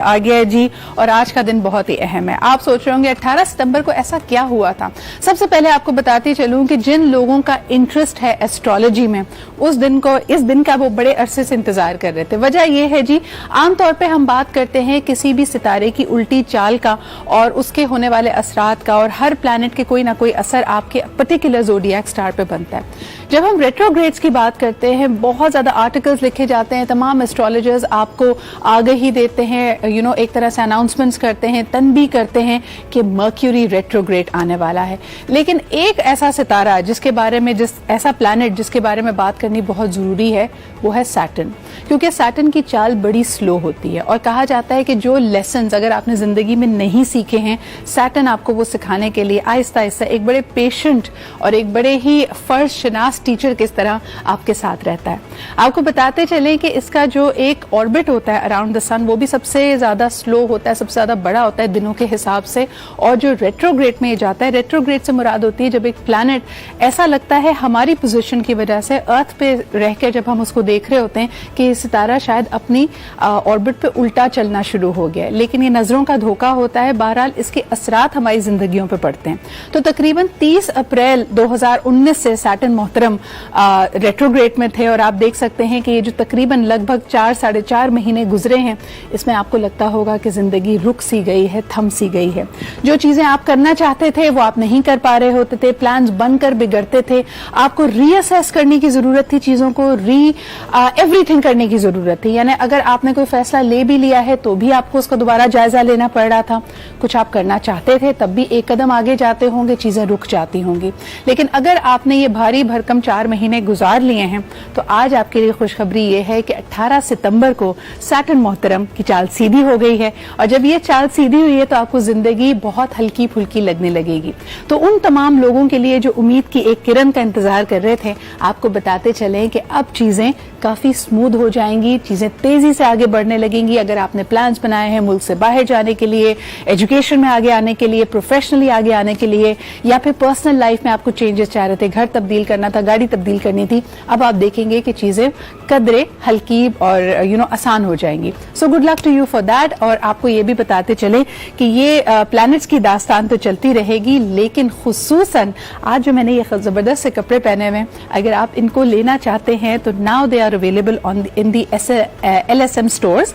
आ गया है जी। और आज का दिन बहुत ही अहम है। आप सोच रहे होंगे 18 सितंबर को ऐसा क्या हुआ था। सबसे पहले आपको बताती चलूं कि जिन लोगों का इंटरेस्ट है एस्ट्रोलॉजी में, इस दिन का वो बड़े अरसे से इंतजार कर रहे थे। वजह यह है जी, आमतौर पे हम बात करते हैं किसी भी सितारे की उल्टी चाल का और उसके होने वाले असरात का, और हर प्लैनेट के कोई ना कोई असर आपके पर्टिकुलर ज़ोडिएक स्टार पे बनता है। जब हम रेट्रोग्रेड्स की बात करते हैं, बहुत ज्यादा आर्टिकल्स लिखे जाते हैं, तमाम एस्ट्रोलॉजर्स आपको आगाही देते हैं, एक तरह से अनाउंसमेंट्स करते हैं, तनबीह करते हैं कि मर्क्यूरी रेट्रोग्रेड आने वाला है। लेकिन एक ऐसा सितारा ऐसा प्लैनेट जिसके बारे में बात करनी बहुत जरूरी है, वो है सैटर्न। क्योंकि सैटर्न की चाल बड़ी स्लो होती है और कहा जाता है कि जो लेसन्स अगर आपने जिंदगी में नहीं सीखे हैं, सैटर्न आपको वो सिखाने के लिए आहिस्ता आहिस्ता एक बड़े पेशेंट और एक बड़े ही फर्ज शनास टीचर किस तरह आपके साथ रहता है। आपको बताते चलें कि इसका जो एक ऑर्बिट होता है अराउंड द सन, वो भी सबसे ज्यादा स्लो होता है, सबसे ज्यादा बड़ा होता है दिनों के हिसाब से। और जो रेट्रोग्रेड में जाता है, रेट्रोग्रेड से मुराद होती है जब एक प्लैनेट ऐसा लगता है हमारी पोजीशन की वजह से अर्थ पे रह के जब हम उसको देख रहे होते हैं कि सितारा शायद अपनी ऑर्बिट पे उल्टा चलना शुरू हो गया है, लेकिन ये नजरों का धोखा होता है। बहरहाल इसके असरात हमारी जिंदगियों पे पड़ते हैं। तो तकरीबन 30 अप्रैल 2019 से सैटर्न मोहतरम रेट्रोग्रेड में थे, और आप देख सकते हैं कि ये जो तकरीबन लगभग 4-4.5 महीने गुजरे हैं, इसमें आपको लगता होगा कि जिंदगी रुक सी गई है, थम सी गई है। जो चीजें आप करना चाहते थे वो आप नहीं कर पा रहे होते थे, प्लान्स बनकर बिगड़ते थे, आपको रीअसेस करने की जरूरत थी, चीजों को एवरीथिंग करने की जरूरत थी। यानी अगर आपने कोई फैसला ले भी लिया है तो भी आपको उसका दोबारा जायजा लेना पड़ रहा था। कुछ आप करना चाहते थे तब भी एक कदम आगे जाते होंगे, चीजें रुक जाती होंगी। लेकिन अगर आपने ये भारी भरकम 4 महीने गुजार लिए हैं तो आज आपके लिए खुशखबरी ये है कि 18 सितंबर को सैटर्न मोहतरम की चाल सीधी हो गई है, और जब ये चाल सीधी हुई है तो आपको जिंदगी बहुत हल्की फुल्की लगने लगेगी। तो उन तमाम लोगों के लिए जो उम्मीद की एक किरण का इंतजार कर रहे थे, आपको बताते चलें कि अब चीजें काफी स्मूथ हो जाएंगी, चीजें तेजी से आगे बढ़ने लगेंगी। अगर आपने प्लान्स बनाए हैं मुल्क से बाहर जाने के लिए, एजुकेशन में आगे आने के लिए, प्रोफेशनली आगे आने के लिए, या फिर पर्सनल लाइफ में आपको चेंजेस चाह रहे थे, घर तब्दील करना था, गाड़ी तब्दील करनी थी, अब आप देखेंगे कि चीजें कदरे हल्की और आसान हो जाएंगी। So good luck to you for that. और आपको ये भी बताते चले कि ये प्लैनेट्स की दास्तान तो चलती रहेगी, लेकिन खुसूसन आज जो मैंने ये जबरदस्त से कपड़े पहने हुए हैं, अगर आप इनको लेना चाहते हैं तो now they are available in the LSM stores.